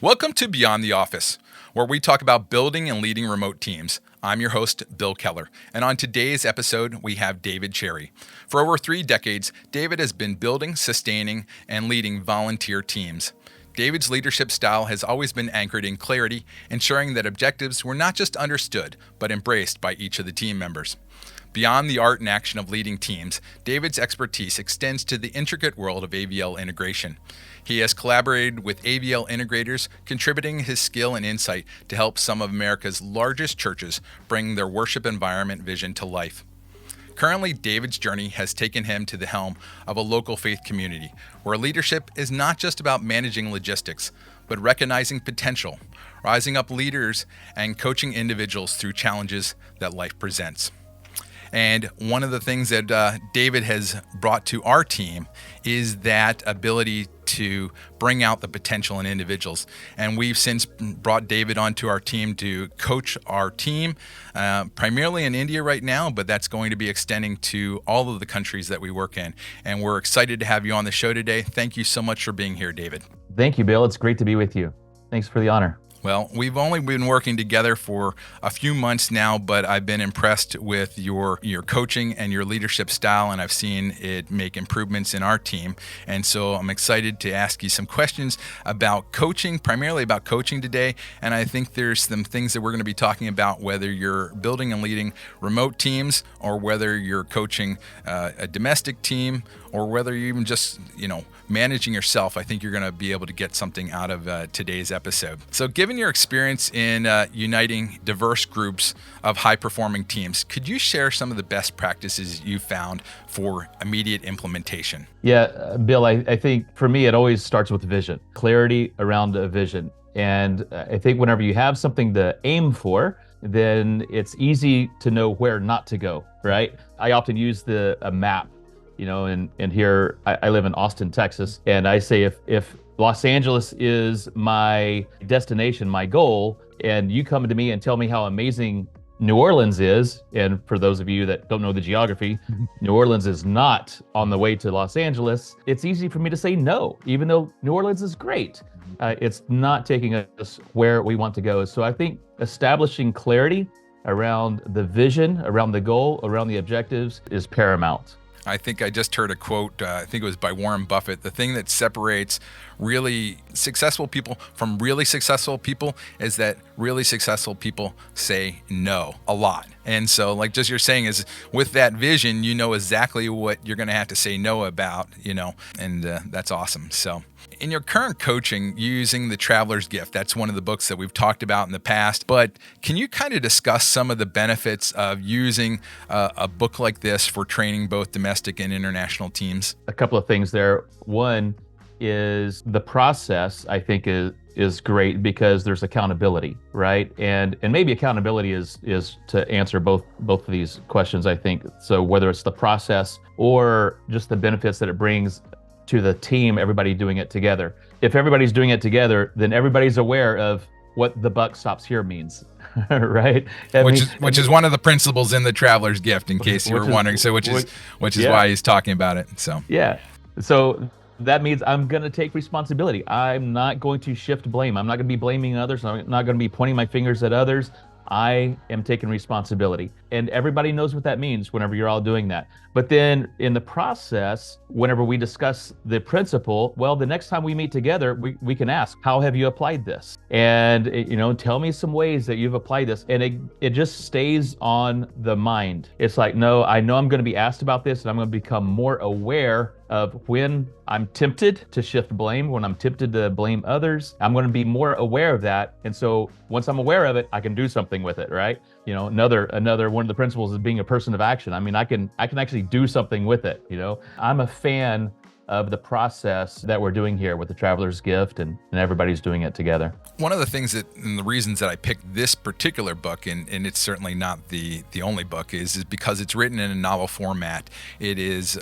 Welcome to Beyond the Office, where we talk about building and leading remote teams. I'm your host, Bill Keller, and on today's episode, we have David Cherry. For over 3 decades, David has been building, sustaining, and leading volunteer teams. David's leadership style has always been anchored in clarity, ensuring that objectives were not just understood, but embraced by each of the team members. Beyond the art and action of leading teams, David's expertise extends to the intricate world of AVL integration. He has collaborated with AVL integrators, contributing his skill and insight to help some of America's largest churches bring their worship environment vision to life. Currently, David's journey has taken him to the helm of a local faith community, where leadership is not just about managing logistics, but recognizing potential, rising up leaders, and coaching individuals through challenges that life presents. And one of the things that David has brought to our team is that ability to bring out the potential in individuals. And we've since brought David onto our team to coach our team, primarily in India right now, but that's going to be extending to all of the countries that we work in. And we're excited to have you on the show today. Thank you so much for being here, David. Thank you, Bill. It's great to be with you. Thanks for the honor. Well, we've only been working together for a few months now, but I've been impressed with your coaching and your leadership style, and I've seen it make improvements in our team. And so I'm excited to ask you some questions about coaching, primarily about coaching today. And I think there's some things that we're going to be talking about, whether you're building and leading remote teams or whether you're coaching a domestic team or whether you're even just, managing yourself. I think you're going to be able to get something out of today's episode. So given your experience in uniting diverse groups of high-performing teams, could you share some of the best practices you found for immediate implementation? Yeah, Bill, I think for me, it always starts with vision, clarity around a vision. And I think whenever you have something to aim for, then it's easy to know where not to go, right? I often use a map. And here I live in Austin, Texas, and I say if Los Angeles is my destination, my goal, and you come to me and tell me how amazing New Orleans is, and for those of you that don't know the geography, New Orleans is not on the way to Los Angeles, it's easy for me to say no, even though New Orleans is great. It's not taking us where we want to go. So I think establishing clarity around the vision, around the goal, around the objectives is paramount. I think I just heard a quote, I think it was by Warren Buffett. The thing that separates really successful people from really successful people is that really successful people say no a lot. And so like just you're saying is with that vision, you know exactly what you're going to have to say no about, and that's awesome. So in your current coaching using the Traveler's Gift, that's one of the books that we've talked about in the past, but can you kind of discuss some of the benefits of using a book like this for training both domestic and international teams? A couple of things there. One is the process, I think, is great because there's accountability, right? And maybe accountability is to answer both of these questions, I think. So whether it's the process or just the benefits that it brings to the team, everybody doing it together. If everybody's doing it together, then everybody's aware of what the buck stops here means, right? Which is one of the principles in the Traveler's Gift, in case you were wondering. So which is why he's talking about it. So yeah, so that means I'm going to take responsibility. I'm not going to shift blame. I'm not going to be blaming others. I'm not going to be pointing my fingers at others. I am taking responsibility. And everybody knows what that means whenever you're all doing that. But then in the process, whenever we discuss the principle, well, the next time we meet together, we can ask, how have you applied this? And, tell me some ways that you've applied this. And it just stays on the mind. It's like, no, I know I'm going to be asked about this and I'm going to become more aware of when I'm tempted to shift blame, when I'm tempted to blame others. I'm going to be more aware of that. And so once I'm aware of it, I can do something with it, right? Another one of the principles is being a person of action. I mean, I can actually do something with it. I'm a fan of the process that we're doing here with the Traveler's Gift, and everybody's doing it together. One of the things and the reasons that I picked this particular book, and it's certainly not the only book, is because it's written in a novel format. It is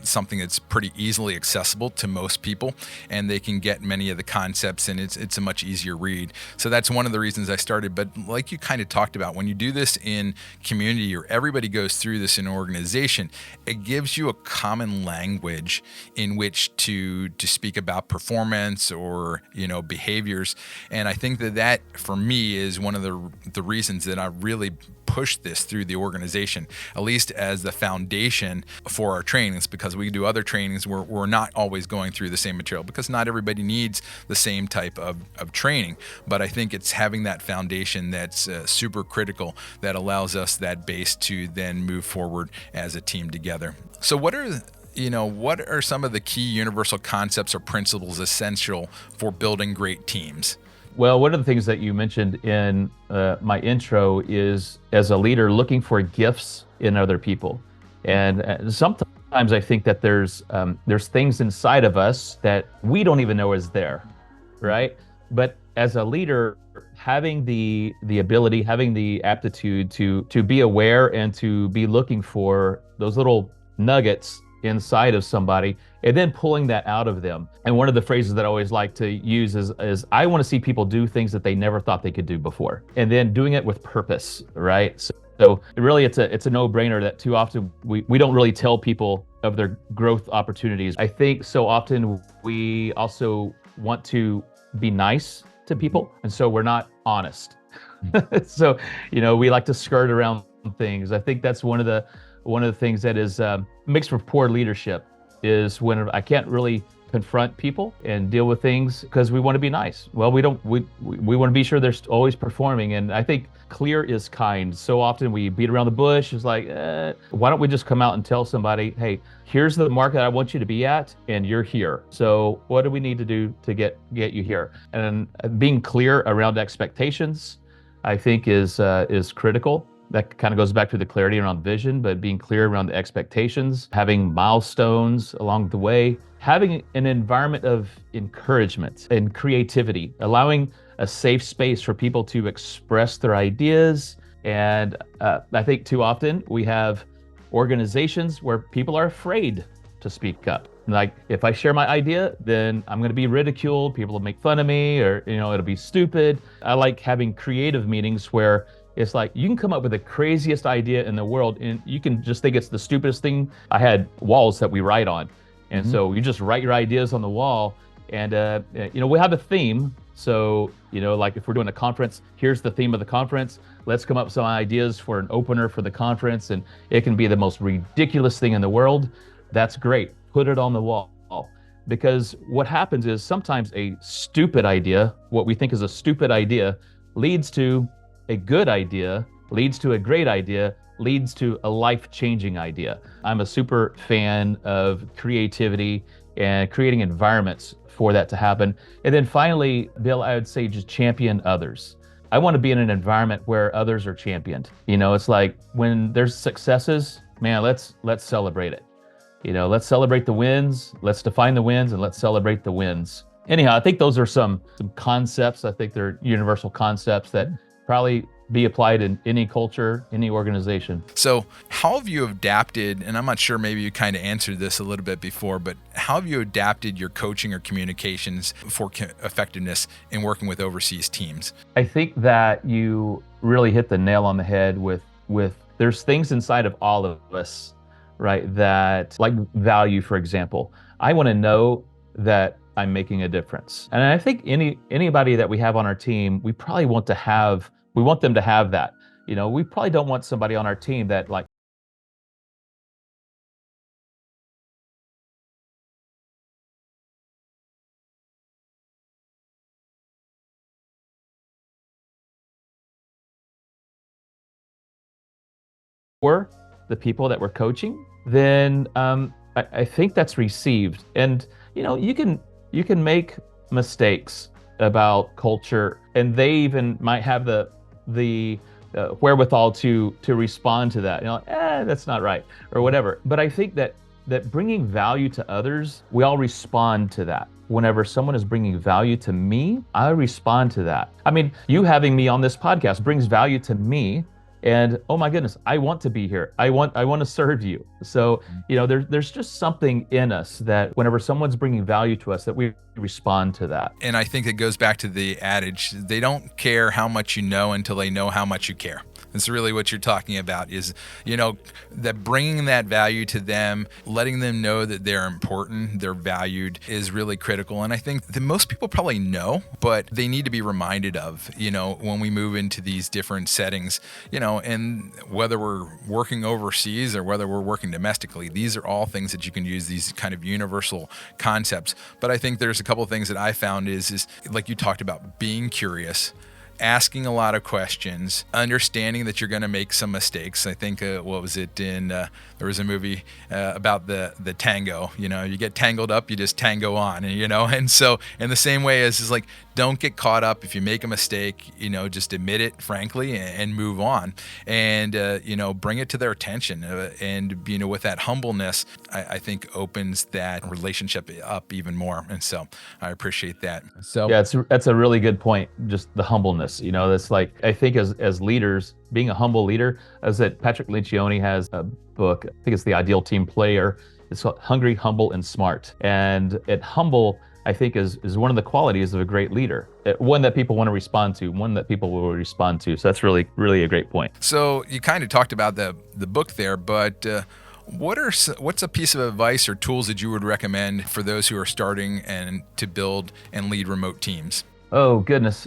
something that's pretty easily accessible to most people, and they can get many of the concepts, and it's a much easier read. So that's one of the reasons I started. But like you kind of talked about, when you do this in community or everybody goes through this in an organization, it gives you a common language in in which to speak about performance or behaviors. And I think that for me is one of the reasons that I really push this through the organization, at least as the foundation for our trainings, because we do other trainings where we're not always going through the same material because not everybody needs the same type of training. But I think it's having that foundation that's super critical that allows us that base to then move forward as a team together. So what are some of the key universal concepts or principles essential for building great teams? Well, one of the things that you mentioned in my intro is, as a leader, looking for gifts in other people. And sometimes I think that there's things inside of us that we don't even know is there, right? But as a leader, having the ability, having the aptitude to be aware and to be looking for those little nuggets inside of somebody and then pulling that out of them. And one of the phrases that I always like to use is I want to see people do things that they never thought they could do before, and then doing it with purpose, right? So really it's a no-brainer that too often we don't really tell people of their growth opportunities. I think so often we also want to be nice to people, and so we're not honest. So, we like to skirt around things. I think that's one of the things that is mixed with poor leadership is when I can't really confront people and deal with things because we want to be nice. Well, we want to be sure they're always performing. And I think clear is kind. So often we beat around the bush. It's like, why don't we just come out and tell somebody, hey, here's the mark that I want you to be at, and you're here. So what do we need to do to get you here? And being clear around expectations, I think is critical. That kind of goes back to the clarity around vision, but being clear around the expectations, having milestones along the way, having an environment of encouragement and creativity, allowing a safe space for people to express their ideas. And I think too often we have organizations where people are afraid to speak up. Like, if I share my idea, then I'm going to be ridiculed. People will make fun of me, or, it'll be stupid. I like having creative meetings where it's like you can come up with the craziest idea in the world and you can just think it's the stupidest thing. I had walls that we write on. And so you just write your ideas on the wall, and we have a theme. So, like if we're doing a conference, here's the theme of the conference. Let's come up with some ideas for an opener for the conference. And it can be the most ridiculous thing in the world. That's great. Put it on the wall. Because what happens is sometimes a stupid idea, what we think is a stupid idea, leads to a good idea, leads to a great idea, leads to a life-changing idea. I'm a super fan of creativity and creating environments for that to happen. And then finally, Bill, I would say just champion others. I want to be in an environment where others are championed. It's like when there's successes, man, let's celebrate it. Let's celebrate the wins, let's define the wins, and let's celebrate the wins. Anyhow, I think those are some concepts. I think they're universal concepts that probably be applied in any culture, any organization. So how have you adapted, and I'm not sure, maybe you kind of answered this a little bit before, but how have you adapted your coaching or communications for effectiveness in working with overseas teams? I think that you really hit the nail on the head with there's things inside of all of us, right? That, like value, for example. I want to know that I'm making a difference. And I think anybody that we have on our team, we probably want them to have that. We probably don't want somebody on our team that like for the people that we're coaching, then I think that's received. And you can make mistakes about culture, and they even might have the wherewithal to respond to that. That's not right, or whatever. But I think that bringing value to others, we all respond to that. Whenever someone is bringing value to me, I respond to that. I mean, you having me on this podcast brings value to me. And oh my goodness, I want to be here. I want to serve you. So, there's just something in us that whenever someone's bringing value to us, that we respond to that. And I think it goes back to the adage, they don't care how much you know until they know how much you care. It's really what you're talking about is, that bringing that value to them, letting them know that they're important, they're valued is really critical. And I think that most people probably know, but they need to be reminded of, when we move into these different settings, and whether we're working overseas or whether we're working domestically, these are all things that you can use, these kind of universal concepts. But I think there's a couple of things that I found is like you talked about, being curious, asking a lot of questions, understanding that you're going to make some mistakes. I think, what was it in, there was a movie about the tango, you get tangled up, you just tango on, and so in the same way as is like, don't get caught up. If you make a mistake, just admit it frankly and move on, and, bring it to their attention. And, with that humbleness, I think opens that relationship up even more. And so I appreciate that. So yeah, that's a really good point. Just the humbleness, that's like, I think as leaders, being a humble leader, as that Patrick Lencioni has a book, I think it's The Ideal Team Player. It's called Hungry, Humble, and Smart. And humble, I think, is one of the qualities of a great leader. One that people want to respond to, one that people will respond to. So that's really, really a great point. So you kind of talked about the book there, but what's a piece of advice or tools that you would recommend for those who are starting and to build and lead remote teams? Oh, goodness.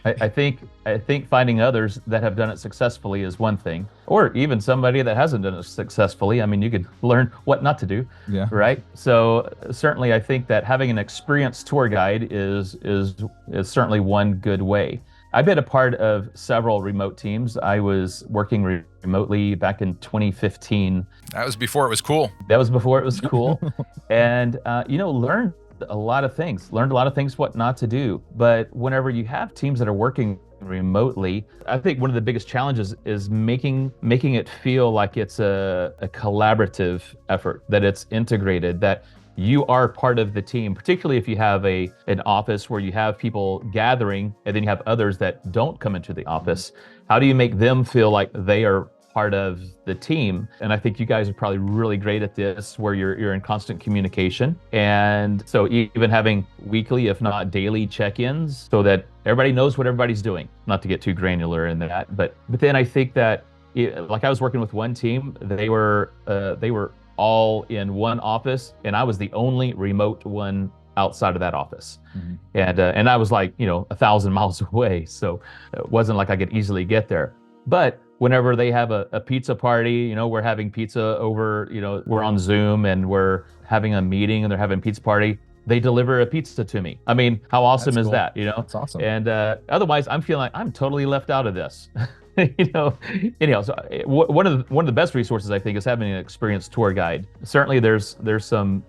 I think finding others that have done it successfully is one thing, or even somebody that hasn't done it successfully. I mean, you could learn what not to do, right? So certainly, I think that having an experienced tour guide is certainly one good way. I've been a part of several remote teams. I was working remotely back in 2015. That was before it was cool. And learned a lot of things what not to do. But whenever you have teams that are working remotely, I think one of the biggest challenges is making it feel like it's a collaborative effort, that it's integrated, that you are part of the team, particularly if you have an office where you have people gathering and then you have others that don't come into the office. How do you make them feel like they are part of the team? And I think you guys are probably really great at this, where you're in constant communication. And so even having weekly, if not daily check-ins, so that everybody knows what everybody's doing, not to get too granular in that. But then I think that, like, I was working with one team, they were all in one office, and I was the only remote one outside of that office. And I was like, 1,000 miles away. So it wasn't like I could easily get there. But whenever they have a pizza party, we're having pizza over, we're on Zoom and we're having a meeting and they're having a pizza party, they deliver a pizza to me. I mean, how awesome is that? That's awesome. And otherwise, I'm feeling like I'm totally left out of this. So one of the best resources, I think, is having an experienced tour guide. Certainly, there's some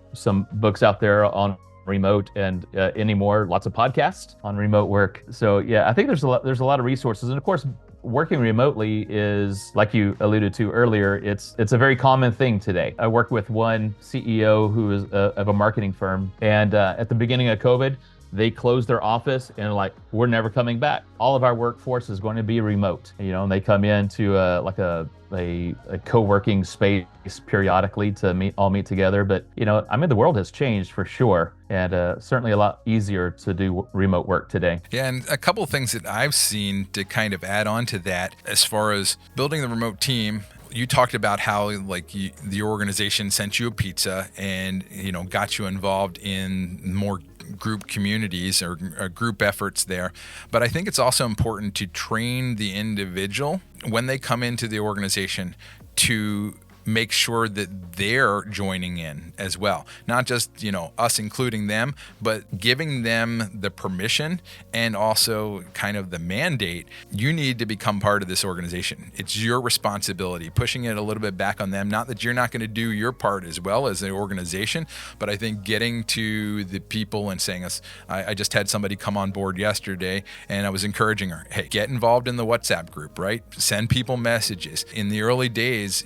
books out there on remote, and anymore, lots of podcasts on remote work. So yeah, I think there's a lot of resources, and of course, working remotely is, like you alluded to earlier, it's a very common thing today. I work with one CEO who is of a marketing firm, and at the beginning of COVID, they closed their office and like, we're never coming back. All of our workforce is going to be remote, and they come into a co-working space periodically to all meet together. But, the world has changed for sure, and certainly a lot easier to do remote work today. Yeah, and a couple of things that I've seen to kind of add on to that, as far as building the remote team. You talked about how the organization sent you a pizza and, got you involved in more group communities or group efforts there. But I think it's also important to train the individual when they come into the organization to make sure that they're joining in as well. Not just, us including them, but giving them the permission and also kind of the mandate. You need to become part of this organization. It's your responsibility, pushing it a little bit back on them. Not that you're not going to do your part as well as an organization, but I think getting to the people and saying, I just had somebody come on board yesterday and I was encouraging her, hey, get involved in the WhatsApp group, right? Send people messages. In the early days,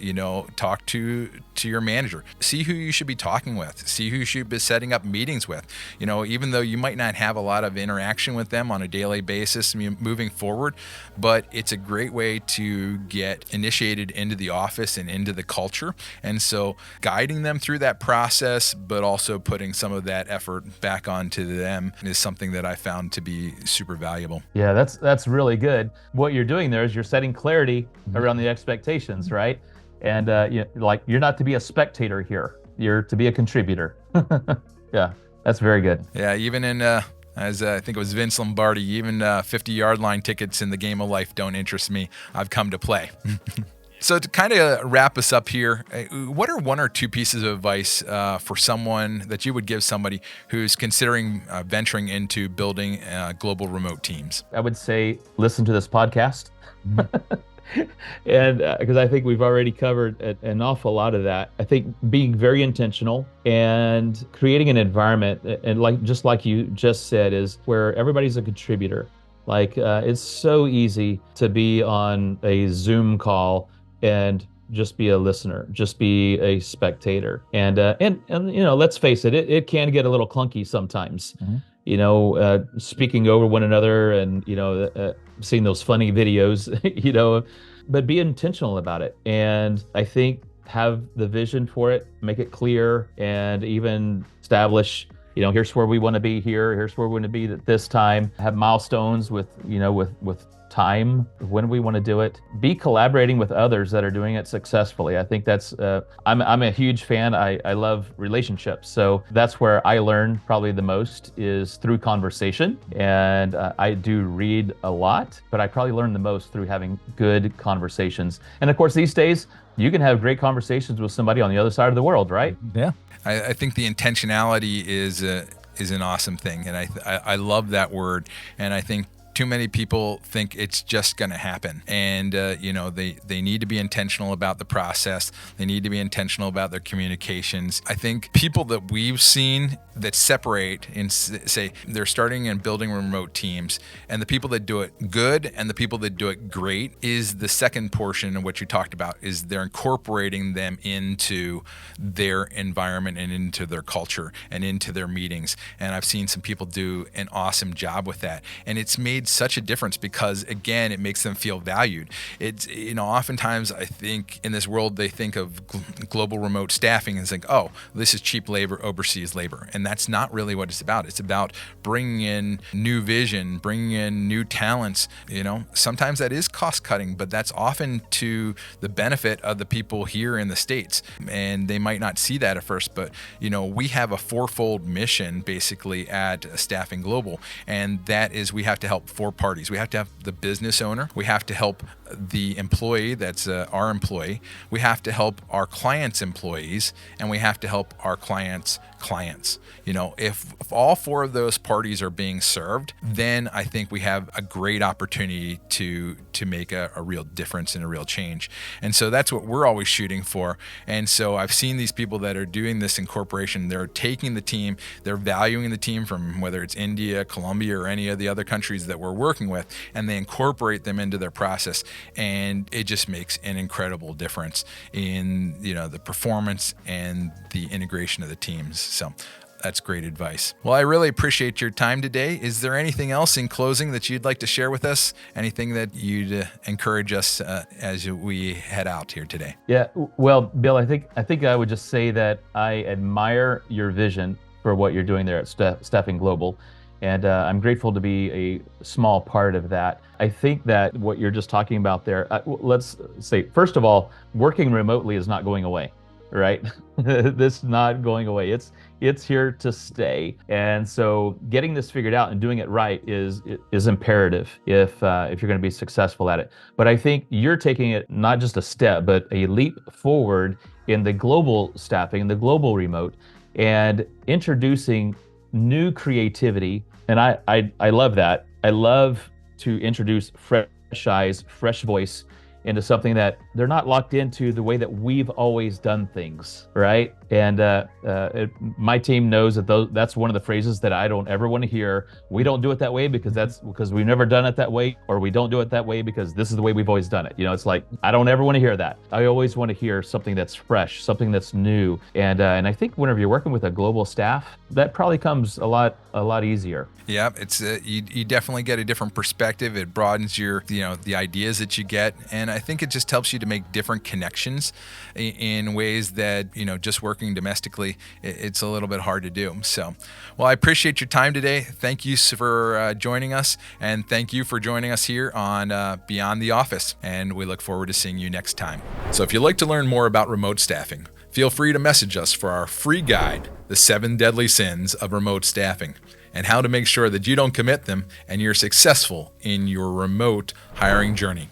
talk to your manager. See who you should be talking with. See who you should be setting up meetings with. Even though you might not have a lot of interaction with them on a daily basis moving forward, but it's a great way to get initiated into the office and into the culture. And so guiding them through that process, but also putting some of that effort back onto them is something that I found to be super valuable. Yeah, that's really good. What you're doing there is you're setting clarity around the expectations, right? And you're not to be a spectator here. You're to be a contributor. Yeah, that's very good. Yeah, even in as I think it was Vince Lombardi, even 50-yard line tickets in the game of life don't interest me. I've come to play. So to kind of wrap us up here, what are one or two pieces of advice for someone that you would give somebody who's considering venturing into building global remote teams? I would say listen to this podcast. And because I think we've already covered an awful lot of that. I think being very intentional and creating an environment, and like you just said, is where everybody's a contributor. It's so easy to be on a Zoom call and just be a listener, just be a spectator. And let's face it, it can get a little clunky sometimes. Speaking over one another and seeing those funny videos, but be intentional about it. And I think have the vision for it, make it clear, and even establish, here's where we want to be here, here's where we want to be at this time. Have milestones with time when we want to do it. Be collaborating with others that are doing it successfully. I think that's I'm a huge fan. I love relationships, so that's where I learn probably the most is through conversation. And I do read a lot, but I probably learn the most through having good conversations. And of course, these days you can have great conversations with somebody on the other side of the world, right? Yeah. I think the intentionality is an awesome thing, and I love that word. And I think too many people think it's just going to happen. And, they need to be intentional about the process. They need to be intentional about their communications. I think people that we've seen that separate and say they're starting and building remote teams, and the people that do it good and the people that do it great is the second portion of what you talked about, is they're incorporating them into their environment and into their culture and into their meetings. And I've seen some people do an awesome job with that. And it's made such a difference because, again, it makes them feel valued. It's, oftentimes I think in this world they think of global remote staffing and think, oh, this is cheap labor, overseas labor. And that's not really what it's about. It's about bringing in new vision, bringing in new talents. Sometimes that is cost cutting, but that's often to the benefit of the people here in the States. And they might not see that at first, but we have a fourfold mission basically at Staffing Global. And that is, we have to help four parties. We have to have the business owner. We have to help the employee, that's our employee. We have to help our clients' employees, and we have to help our clients' clients. If all four of those parties are being served, then I think we have a great opportunity to make a real difference and a real change. And so that's what we're always shooting for. And so I've seen these people that are doing this incorporation. They're taking the team, they're valuing the team from whether it's India, Colombia, or any of the other countries that we're working with, and they incorporate them into their process. And it just makes an incredible difference in the performance and the integration of the teams. So that's great advice. Well, I really appreciate your time today. Is there anything else in closing that you'd like to share with us? Anything that you'd encourage us as we head out here today? Yeah, well, Bill, I think I would just say that I admire your vision for what you're doing there at Staffing Global. And I'm grateful to be a small part of that. I think that what you're just talking about there, let's say, first of all, working remotely is not going away, right? This is not going away. It's here to stay. And so getting this figured out and doing it right is imperative if you're going to be successful at it. But I think you're taking it not just a step, but a leap forward in the global staffing, in the global remote, and introducing new creativity. And I love that. I love to introduce fresh eyes, fresh voice into something that they're not locked into the way that we've always done things, right? And my team knows that that's one of the phrases that I don't ever want to hear. We don't do it that way because we've never done it that way, or we don't do it that way because this is the way we've always done it. It's like, I don't ever want to hear that. I always want to hear something that's fresh, something that's new. And I think whenever you're working with a global staff, that probably comes a lot easier. Yeah, it's you definitely get a different perspective. It broadens your the ideas that you get, and I think it just helps you to make different connections in ways that just working domestically, it's a little bit hard to do. So, well, I appreciate your time today. Thank you for joining us, and thank you for joining us here on Beyond the Office. And we look forward to seeing you next time. So, if you'd like to learn more about remote staffing, feel free to message us for our free guide, The 7 Deadly Sins of Remote Staffing, and how to make sure that you don't commit them and you're successful in your remote hiring journey.